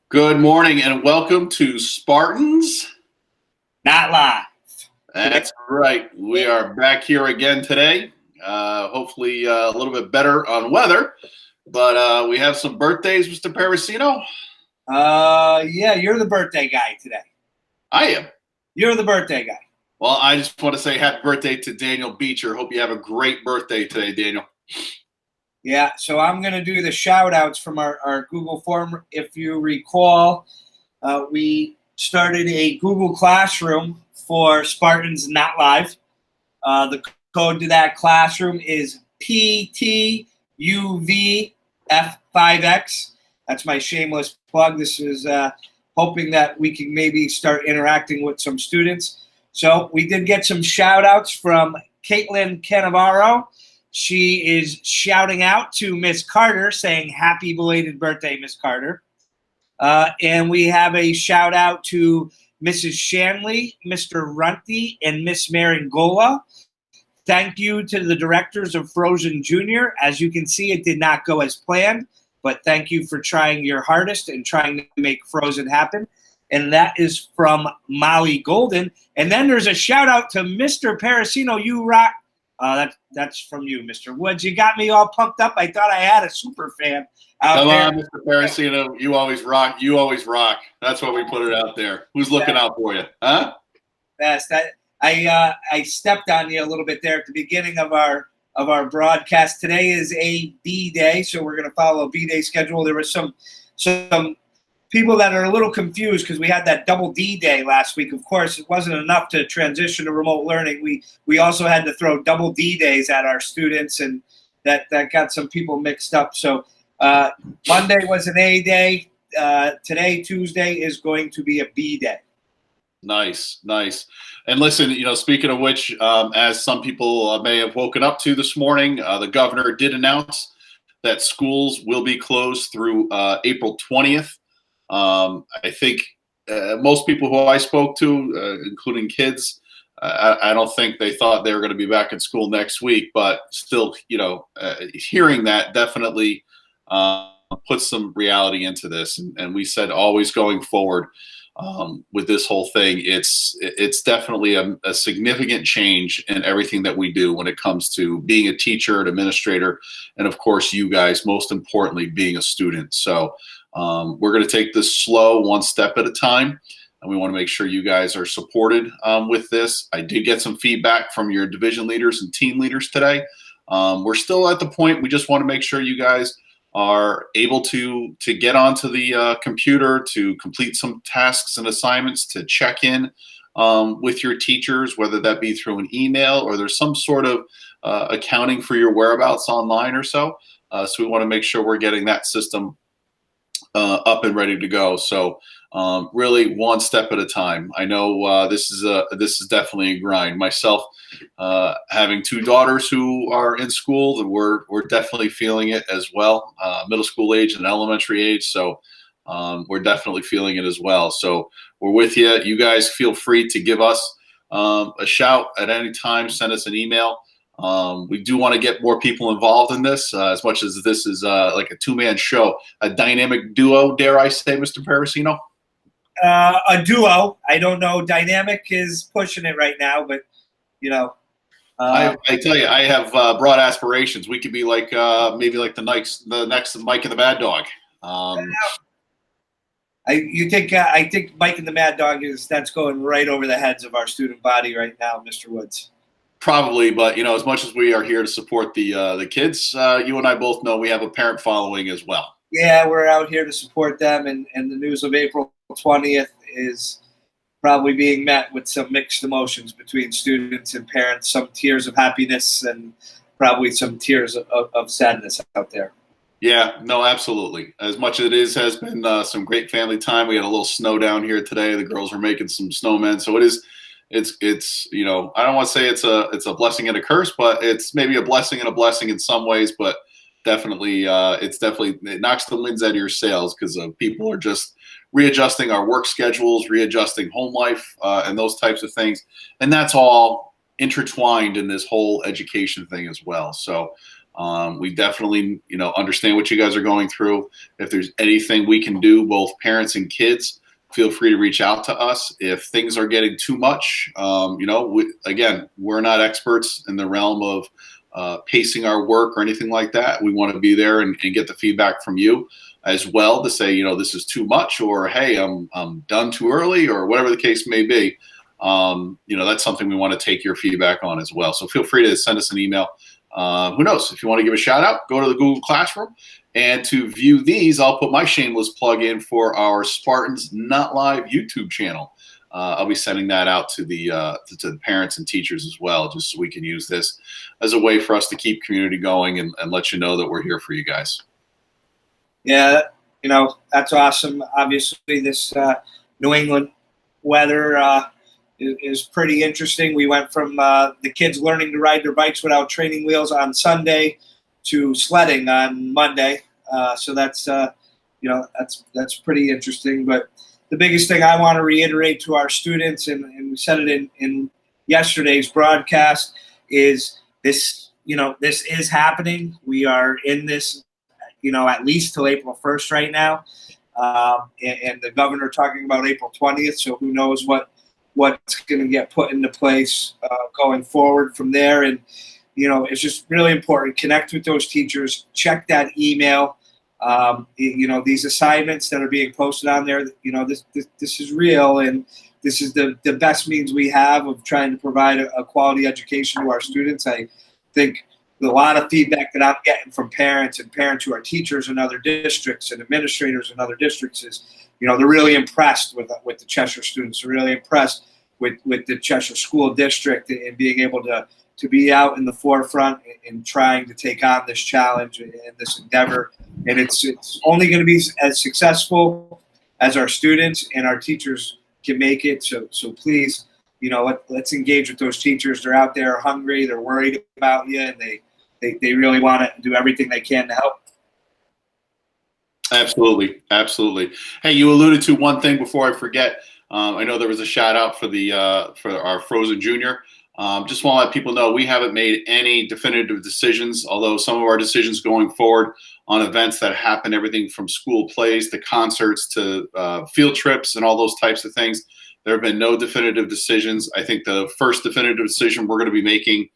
Good morning and welcome to Spartans Not Live. That's right. We are back here again today. Hopefully a little bit better on weather, but we have some birthdays, Mr. Parasino. Yeah, you're the birthday guy today. I am. You're the birthday guy. Well, I just want to say happy birthday to Daniel Beecher. Hope you have a great birthday today, Daniel. Yeah, so I'm going to do the shout-outs from our Google form. If you recall, we started a Google Classroom for Spartans Not Live. The code to that classroom is PTUVF5X. That's my shameless plug. This is hoping that we can maybe start interacting with some students. So we did get some shout-outs from Caitlin Cannavaro. She is shouting out to Miss Carter, saying happy belated birthday, Miss Carter. And we have a shout out to Mrs. Shanley, Mr. Runty, and Miss Maringola. Thank you to the directors of Frozen Junior. As you can see, it did not go as planned, but thank you for trying your hardest and trying to make Frozen happen. And that is from Molly Golden. And then there's a shout out to Mr. Parasino, you rock. That's from you, Mr. Woods. You got me all pumped up. I thought I had a super fan out Come there. on, Mr. Parasino. You always rock. You always rock. That's why we put it out there. Who's looking out for you? Huh? Best. I stepped on you a little bit there at the beginning of our broadcast. Today is a B day, so we're going to follow a B day schedule. There was some people that are a little confused because we had that double D day last week. Of course, it wasn't enough to transition to remote learning. We also had to throw double D days at our students, and that got some people mixed up. So Monday was an A day. Today, Tuesday, is going to be a B day. Nice, nice. And listen, speaking of which, as some people may have woken up to this morning, the governor did announce that schools will be closed through April 20th. I think most people who I spoke to, including kids, I don't think they thought they were going to be back in school next week. But still, hearing that definitely puts some reality into this. And we said always going forward with this whole thing, it's definitely a significant change in everything that we do when it comes to being a teacher, an administrator, and of course, you guys, most importantly, being a student. So we're going to take this slow, one step at a time, and we want to make sure you guys are supported with this. I did get some feedback from your division leaders and team leaders today. We're still at the point we just want to make sure you guys are able to get onto the computer, to complete some tasks and assignments, to check in with your teachers, whether that be through an email or there's some sort of accounting for your whereabouts online or so. So we want to make sure we're getting that system up and ready to go. So really one step at a time. I know this is definitely a grind. Myself, having two daughters who are in school, we're definitely feeling it as well. Middle school age and elementary age. So we're definitely feeling it as well. So we're with you. You guys feel free to give us a shout at any time. Send us an email. We do want to get more people involved in this, as much as this is like a two-man show, a dynamic duo, dare I say, Mr. Parasino? A duo. I don't know. Dynamic is pushing it right now, but I tell you, I have broad aspirations. We could be like maybe like the next Mike and the Mad Dog. I think Mike and the Mad Dog that's going right over the heads of our student body right now, Mr. Woods. Probably, but as much as we are here to support the kids, you and I both know we have a parent following as well. Yeah, we're out here to support them, and the news of April 20th is probably being met with some mixed emotions between students and parents, some tears of happiness and probably some tears of sadness out there. Yeah, no, absolutely. As much as it has been some great family time. We had a little snow down here today. The girls were making some snowmen, so it is. It's I don't want to say it's a blessing and a curse, but it's maybe a blessing and a blessing in some ways. But definitely, it knocks the winds out of your sails because people are just readjusting our work schedules, readjusting home life, and those types of things. And that's all intertwined in this whole education thing as well. So We definitely, understand what you guys are going through. If there's anything we can do, both parents and kids, feel free to reach out to us. If things are getting too much, again, we're not experts in the realm of pacing our work or anything like that. We want to be there and get the feedback from you as well to say, this is too much, or hey, I'm done too early, or whatever the case may be. That's something we want to take your feedback on as well. So feel free to send us an email. Who knows? If you want to give a shout out, go to the Google Classroom. And to view these, I'll put my shameless plug in for our Spartans Not Live YouTube channel. I'll be sending that out to the parents and teachers as well, just so we can use this as a way for us to keep community going and let you know that we're here for you guys. Yeah, that's awesome. Obviously, this New England weather is pretty interesting. We went from the kids learning to ride their bikes without training wheels on Sunday to sledding on Monday. So that's that's pretty interesting. But the biggest thing I want to reiterate to our students, and we said it in yesterday's broadcast, is this. This is happening. We are in this, at least till April 1st right now, and the governor talking about April 20th. So who knows what's going to get put into place going forward from there. And, it's just really important. Connect with those teachers. Check that email. These assignments that are being posted on there, this is real. And this is the best means we have of trying to provide a quality education to our students. I think a lot of feedback that I'm getting from parents who are teachers in other districts and administrators in other districts is, they're really impressed with the Cheshire students. They're really impressed with the Cheshire School District and being able to be out in the forefront and trying to take on this challenge and this endeavor. And it's only going to be as successful as our students and our teachers can make it. So please, let's engage with those teachers. They're out there hungry. They're worried about you, and they really want to do everything they can to help. Absolutely. Hey, you alluded to one thing before I forget. I know there was a shout out for our Frozen Junior. Just want to let people know we haven't made any definitive decisions, although some of our decisions going forward on events that happen, everything from school plays to concerts to field trips and all those types of things. There have been no definitive decisions. I think the first definitive decision we're going to be making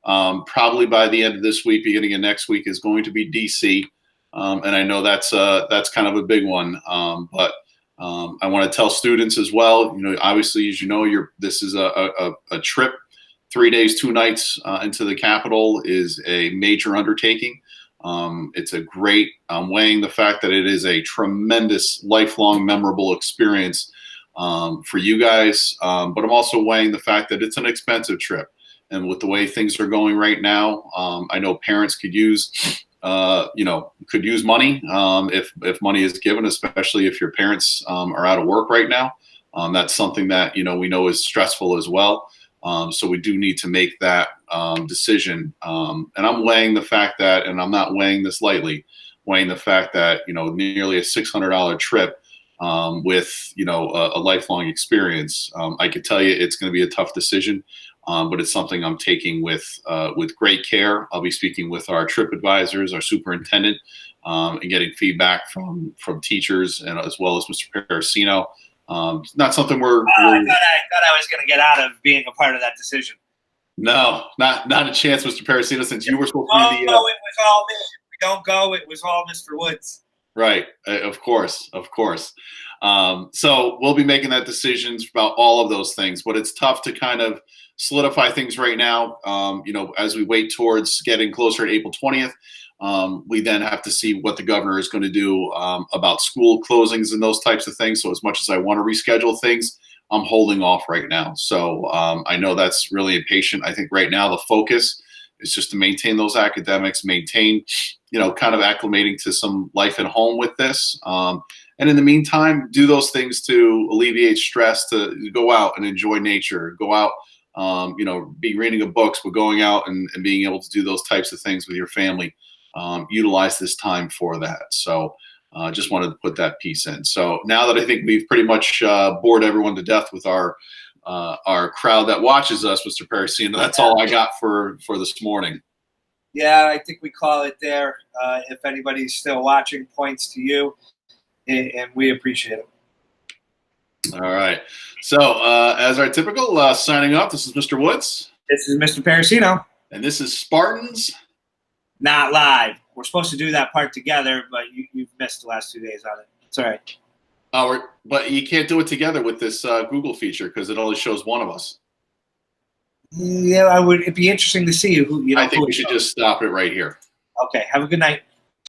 probably by the end of this week, beginning of next week, is going to be DC. And I know that's kind of a big one. But I want to tell students as well, obviously, as this is a trip. 3 days, 2 nights into the Capitol is a major undertaking. It's a great, weighing the fact that it is a tremendous, lifelong, memorable experience for you guys. But I'm also weighing the fact that it's an expensive trip. And with the way things are going right now, I know parents could use money if money is given, especially if your parents are out of work right now. That's something that, we know is stressful as well. So we do need to make that decision. And I'm weighing the fact that, and I'm not weighing this lightly, weighing the fact that, nearly a $600 trip with, a lifelong experience. I could tell you it's going to be a tough decision. But it's something I'm taking with great care. I'll be speaking with our trip advisors, our superintendent, and getting feedback from teachers and as well as Mr. Parasino. Not something I thought I was going to get out of being a part of that decision. No, not a chance, Mr. Parasino, since you were supposed to be the. No, it was all me. If we don't go, it was all Mr. Woods. Right, of course. So we'll be making that decisions about all of those things, but it's tough to kind of solidify things right now. As we wait towards getting closer to April 20th, we then have to see what the governor is going to do about school closings and those types of things. So as much as I want to reschedule things, I'm holding off right now. So I know that's really impatient. I think right now the focus is just to maintain those academics, maintain, kind of acclimating to some life at home with this. And in the meantime, do those things to alleviate stress, to go out and enjoy nature, go out, be reading a books, but going out and being able to do those types of things with your family. Utilize this time for that. So just wanted to put that piece in. So now that I think we've pretty much bored everyone to death with our crowd that watches us, Mr. Parasino, that's all I got for this morning. Yeah, I think we call it there. If anybody's still watching, points to you, and we appreciate it. All right. So, as our typical signing off, this is Mr. Woods. This is Mr. Parasino. And this is Spartans. Not live. We're supposed to do that part together, but you've missed the last 2 days on it. It's all right. But you can't do it together with this Google feature because it only shows one of us. Yeah, it'd be interesting to see who. I think we should just stop it right here. Okay. Have a good night.